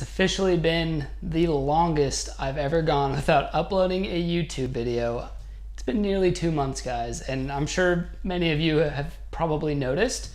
It's officially been the longest I've ever gone without uploading a YouTube video. It's been nearly 2 months, guys, and I'm sure many of you have probably noticed.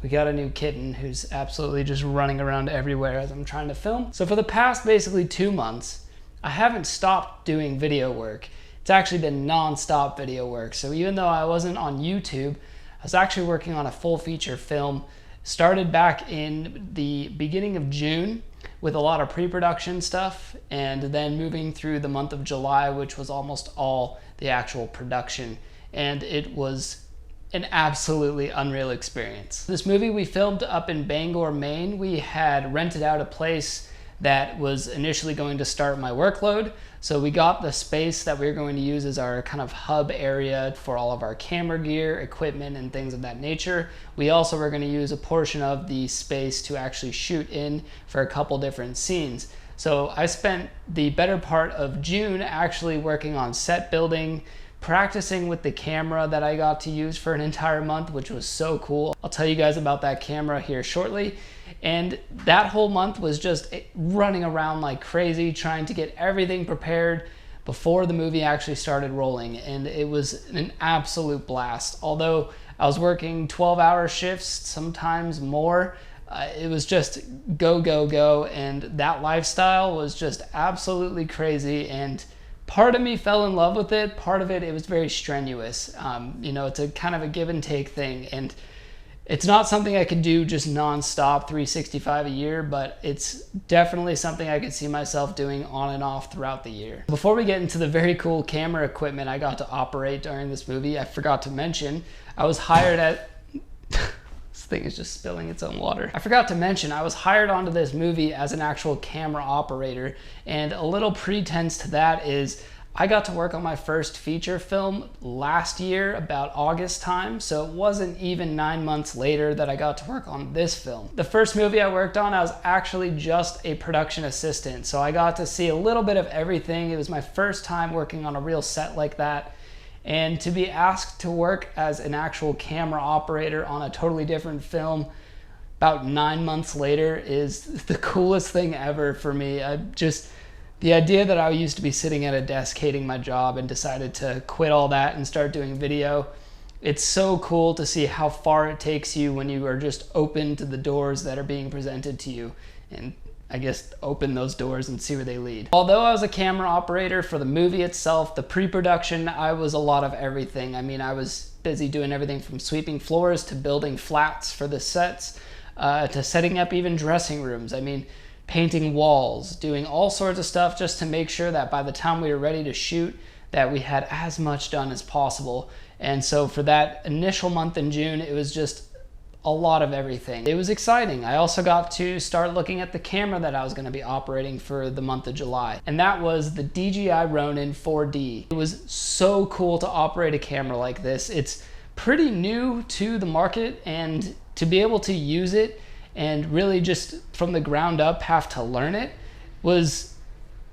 We got a new kitten who's absolutely just running around everywhere as I'm trying to film. So for the past basically 2 months, I haven't stopped doing video work. It's actually been non-stop video work. So even though I wasn't on YouTube, I was actually working on a full feature film. Started back in the beginning of June with a lot of pre-production stuff, and then moving through the month of July, which was almost all the actual production. And it was an absolutely unreal experience. This movie we filmed up in Bangor, Maine. We had rented out a place that was initially going to start my workload. So we got the space that we were going to use as our kind of hub area for all of our camera gear, equipment, and things of that nature. We also were going to use a portion of the space to actually shoot in for a couple different scenes. So I spent the better part of June actually working on set building, practicing with the camera that I got to use for an entire month, which was so cool. I'll tell you guys about that camera here shortly. And that whole month was just running around like crazy, trying to get everything prepared before the movie actually started rolling. And it was an absolute blast. Although I was working 12-hour shifts, sometimes more, it was just go, go, go. And that lifestyle was just absolutely crazy. And part of me fell in love with it. Part of it, it was very strenuous. You know, it's a kind of a give and take thing. And it's not something I could do just non-stop 365 a year, but it's definitely something I could see myself doing on and off throughout the year. Before we get into the very cool camera equipment I got to operate during this movie, I forgot to mention, I was hired at... This thing is just spilling its own water. I forgot to mention, I was hired onto this movie as an actual camera operator, and a little pretense to that is I got to work on my first feature film last year, about August time, so it wasn't even 9 months later that I got to work on this film. The first movie I worked on, I was actually just a production assistant, so I got to see a little bit of everything. It was my first time working on a real set like that, and to be asked to work as an actual camera operator on a totally different film about 9 months later is the coolest thing ever for me. The idea that I used to be sitting at a desk hating my job and decided to quit all that and start doing video, it's so cool to see how far it takes you when you are just open to the doors that are being presented to you, and I guess open those doors and see where they lead. Although I was a camera operator for the movie itself, the pre-production, I was a lot of everything. I mean, I was busy doing everything from sweeping floors to building flats for the sets, to setting up even dressing rooms. I mean, painting walls, doing all sorts of stuff just to make sure that by the time we were ready to shoot, that we had as much done as possible. And so for that initial month in June, it was just a lot of everything. It was exciting. I also got to start looking at the camera that I was going to be operating for the month of July, and that was the DJI Ronin 4D. It was so cool to operate a camera like this. It's pretty new to the market, and to be able to use it and really just from the ground up have to learn it was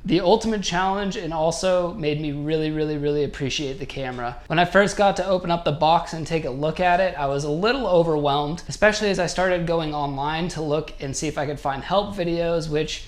the ultimate challenge, and also made me really, really, really appreciate the camera. When I first got to open up the box and take a look at it, I was a little overwhelmed, especially as I started going online to look and see if I could find help videos, which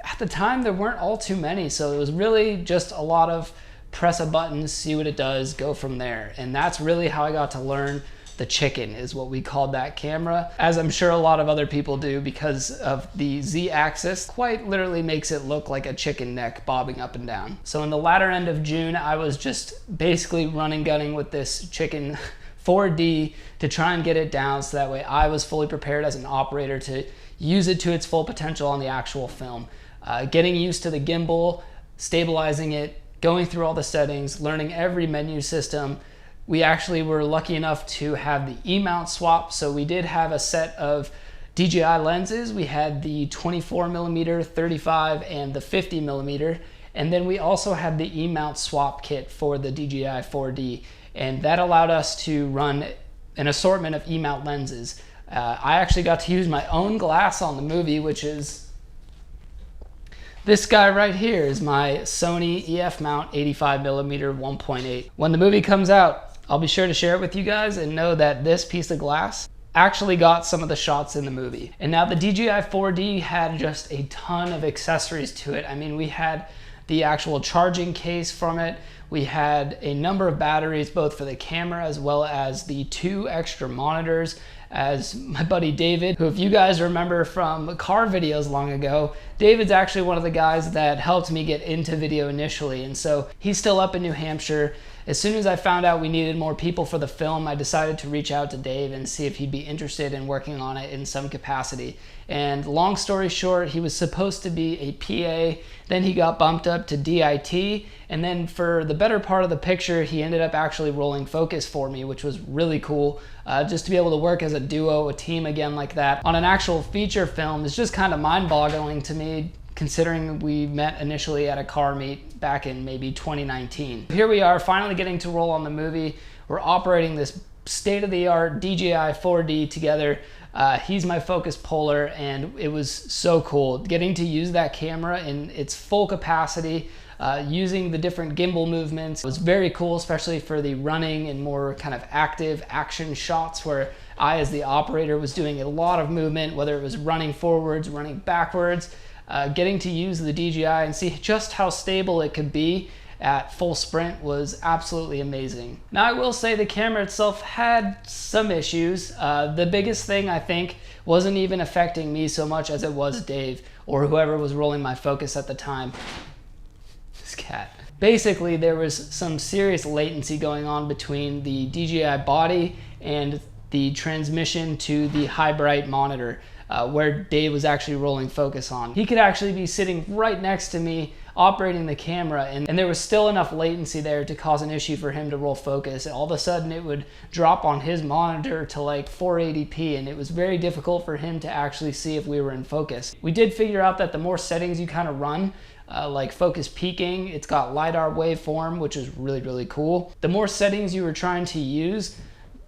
at the time there weren't all too many. So it was really just a lot of press a button, see what it does, go from there. And that's really how I got to learn the chicken, is what we called that camera, as I'm sure a lot of other people do, because of the Z-axis quite literally makes it look like a chicken neck bobbing up and down. So in the latter end of June, I was just basically running gunning with this chicken 4D to try and get it down so that way I was fully prepared as an operator to use it to its full potential on the actual film. Getting used to the gimbal, stabilizing it, going through all the settings, learning every menu system. We actually were lucky enough to have the E-mount swap, so we did have a set of DJI lenses. We had the 24mm, 35, and the 50mm, and then we also had the E-mount swap kit for the DJI 4D, and that allowed us to run an assortment of E-mount lenses. I actually got to use my own glass on the movie, which is this guy right here, is my Sony EF mount 85mm 1.8. When the movie comes out, I'll be sure to share it with you guys, and know that this piece of glass actually got some of the shots in the movie. And now the DJI 4D had just a ton of accessories to it. I mean, we had the actual charging case from it. We had a number of batteries, both for the camera as well as the 2 extra monitors. As my buddy David, who if you guys remember from car videos long ago, David's actually one of the guys that helped me get into video initially. And so he's still up in New Hampshire. As soon as I found out we needed more people for the film, I decided to reach out to Dave and see if he'd be interested in working on it in some capacity. And long story short, he was supposed to be a PA, then he got bumped up to DIT, and then for the better part of the picture, he ended up actually rolling focus for me, which was really cool. Just to be able to work as a duo, a team again like that on an actual feature film is just kind of mind-boggling to me, considering we met initially at a car meet back in maybe 2019. Here we are finally getting to roll on the movie. We're operating this state-of-the-art DJI 4D together. He's my focus puller, and it was so cool getting to use that camera in its full capacity, using the different gimbal movements. It was very cool, especially for the running and more kind of active action shots where I, as the operator, was doing a lot of movement, whether it was running forwards, running backwards. Getting to use the DJI and see just how stable it could be at full sprint was absolutely amazing. Now I will say the camera itself had some issues. The biggest thing I think wasn't even affecting me so much as it was Dave or whoever was rolling my focus at the time. This cat. Basically there was some serious latency going on between the DJI body and the transmission to the high bright monitor. Where Dave was actually rolling focus on. He could actually be sitting right next to me operating the camera, and there was still enough latency there to cause an issue for him to roll focus. And all of a sudden it would drop on his monitor to like 480p, and it was very difficult for him to actually see if we were in focus. We did figure out that the more settings you kind of run, like focus peaking, it's got LiDAR waveform, which is really, really cool. The more settings you were trying to use,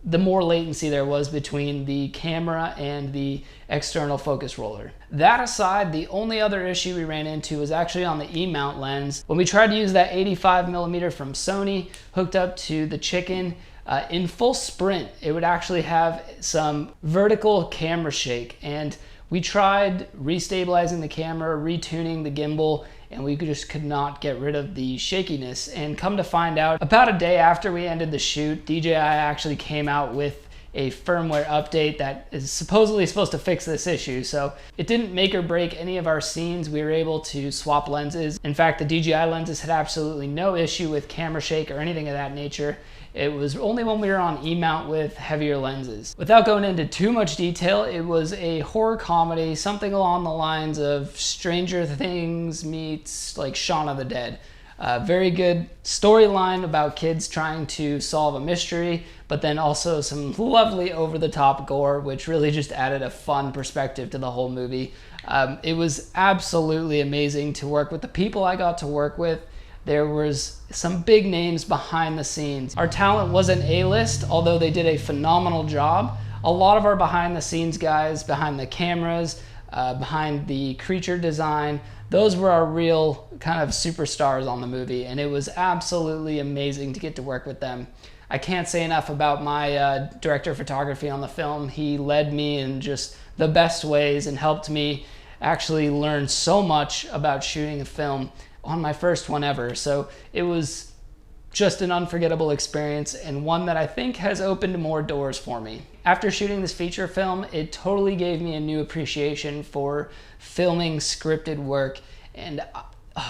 the more latency there was between the camera and the external focus roller. That aside, the only other issue we ran into was actually on the E-mount lens. When we tried to use that 85mm from Sony hooked up to the Chicken, in full sprint, it would actually have some vertical camera shake, and we tried restabilizing the camera, retuning the gimbal, and we just could not get rid of the shakiness. And come to find out, about a day after we ended the shoot, DJI actually came out with a firmware update that is supposedly supposed to fix this issue. So it didn't make or break any of our scenes. We were able to swap lenses. In fact, the DJI lenses had absolutely no issue with camera shake or anything of that nature. It was only when we were on E-mount with heavier lenses. Without going into too much detail, it was a horror comedy, something along the lines of Stranger Things meets like Shaun of the Dead. Very good storyline about kids trying to solve a mystery, but then also some lovely over-the-top gore, which really just added a fun perspective to the whole movie. It was absolutely amazing to work with the people I got to work with. There was some big names behind the scenes. Our talent wasn't A-list, although they did a phenomenal job. A lot of our behind the scenes guys, behind the cameras, behind the creature design, those were our real kind of superstars on the movie, and it was absolutely amazing to get to work with them. I can't say enough about my director of photography on the film. He led me in just the best ways and helped me actually learn so much about shooting a film on my first one ever. So it was just an unforgettable experience, and one that I think has opened more doors for me. After shooting this feature film, it totally gave me a new appreciation for filming scripted work, and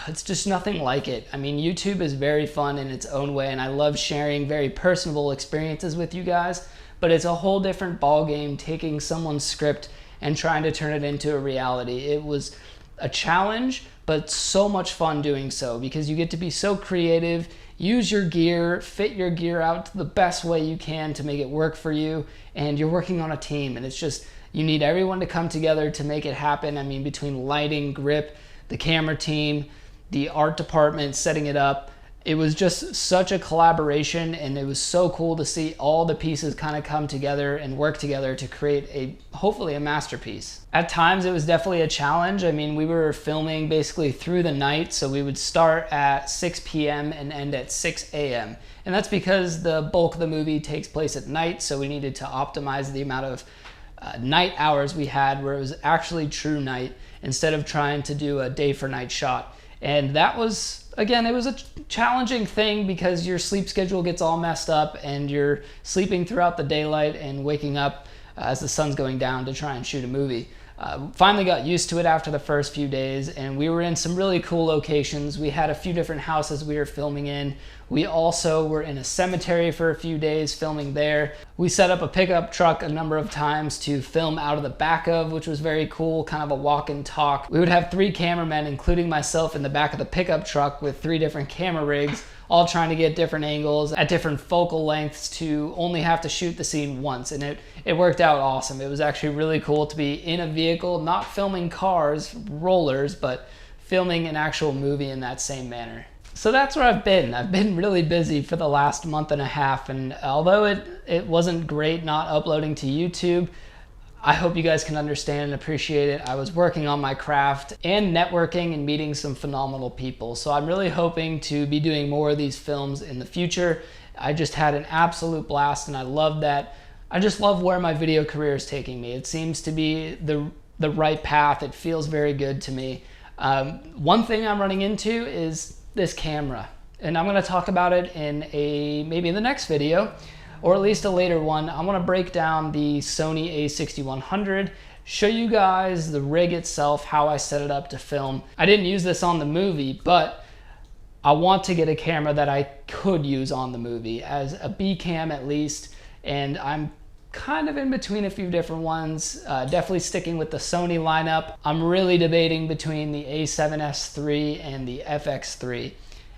it's just nothing like it. I mean, YouTube is very fun in its own way, and I love sharing very personable experiences with you guys, but it's a whole different ballgame taking someone's script and trying to turn it into a reality. It was a challenge, but so much fun doing so, because you get to be so creative, use your gear, fit your gear out to the best way you can to make it work for you, and you're working on a team, and it's just, you need everyone to come together to make it happen. I mean, between lighting, grip, the camera team, the art department setting it up, it was just such a collaboration, and it was so cool to see all the pieces kind of come together and work together to create hopefully a masterpiece. At times it was definitely a challenge. I mean, we were filming basically through the night, so we would start at 6 p.m. and end at 6 a.m. And that's because the bulk of the movie takes place at night, so we needed to optimize the amount of night hours we had where it was actually true night instead of trying to do a day for night shot. And that was, again, it was a challenging thing because your sleep schedule gets all messed up and you're sleeping throughout the daylight and waking up as the sun's going down to try and shoot a movie. Finally got used to it after the first few days, and we were in some really cool locations. We had a few different houses we were filming in. We also were in a cemetery for a few days filming there. We set up a pickup truck a number of times to film out of the back of, which was very cool, kind of a walk and talk. We would have 3 cameramen, including myself, in the back of the pickup truck with 3 different camera rigs, all trying to get different angles at different focal lengths to only have to shoot the scene once. And it worked out awesome. It was actually really cool to be in a vehicle, not filming cars, rollers, but filming an actual movie in that same manner. So that's where I've been. I've been really busy for the last month and a half, and although it wasn't great not uploading to YouTube, I hope you guys can understand and appreciate it. I was working on my craft and networking and meeting some phenomenal people. So I'm really hoping to be doing more of these films in the future. I just had an absolute blast and I love that. I just love where my video career is taking me. It seems to be the right path. It feels very good to me. One thing I'm running into is this camera, and I'm going to talk about it in maybe the next video, or at least a later one. I want to break down the Sony a6100, show you guys the rig itself, how I set it up to film. I didn't use this on the movie, but I want to get a camera that I could use on the movie as a B cam at least, and I'm kind of in between a few different ones, definitely sticking with the Sony lineup. I'm really debating between the a7S III and the FX3,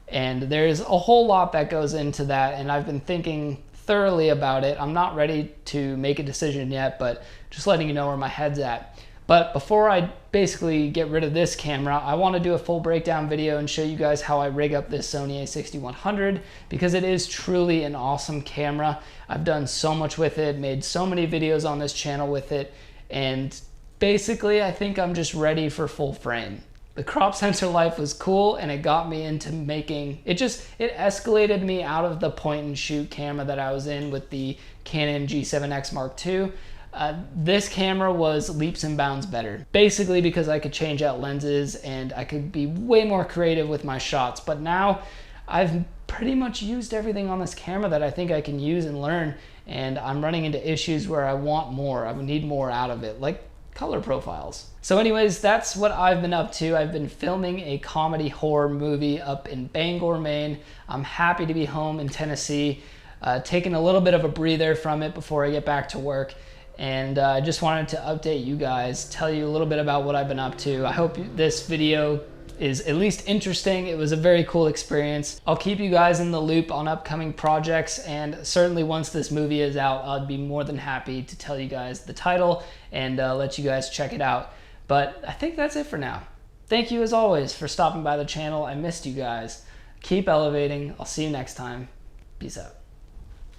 and there's a whole lot that goes into that, and I've been thinking thoroughly about it. I'm not ready to make a decision yet, but just letting you know where my head's at. But before I basically get rid of this camera, I want to do a full breakdown video and show you guys how I rig up this Sony a6100, because it is truly an awesome camera. I've done so much with it, made so many videos on this channel with it, and basically I think I'm just ready for full frame. The crop sensor life was cool, and it got me into making, it escalated me out of the point and shoot camera that I was in with the Canon G7X Mark II. This camera was leaps and bounds better, basically because I could change out lenses and I could be way more creative with my shots. But now I've pretty much used everything on this camera that I think I can use and learn, and I'm running into issues where I want more, I need more out of it, like color profiles. So anyways, that's what I've been up to. I've been filming a comedy horror movie up in Bangor, Maine. I'm happy to be home in Tennessee, taking a little bit of a breather from it before I get back to work. And I just wanted to update you guys, tell you a little bit about what I've been up to. I hope this video is at least interesting. It was a very cool experience. I'll keep you guys in the loop on upcoming projects, and certainly once this movie is out, I'd be more than happy to tell you guys the title and let you guys check it out. But I think that's it for now. Thank you as always for stopping by the channel. I missed you guys. Keep elevating. I'll see you next time. Peace out.